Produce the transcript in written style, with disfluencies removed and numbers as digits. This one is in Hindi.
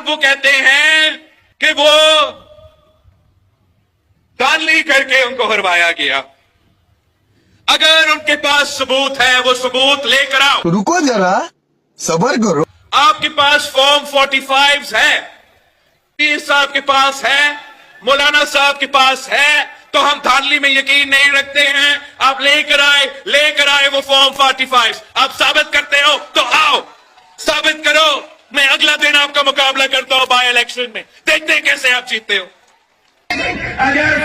अब वो कहते हैं कि वो धांधली करके उनको हरवाया गया। अगर उनके पास सबूत है वो सबूत लेकर आओ। रुको जरा, सबर करो। आपके पास फॉर्म 45 है, पीर साहब के पास है, मौलाना साहब के पास है, तो हम धांधली में यकीन नहीं रखते हैं। आप लेकर आए वो फॉर्म 45। आप साबित करते हो तो आओ, साबित करो। मैं अगला दिन आपका मुकाबला करता हूं बाय इलेक्शन में, देखते हैं कैसे आप जीतते हो। अगर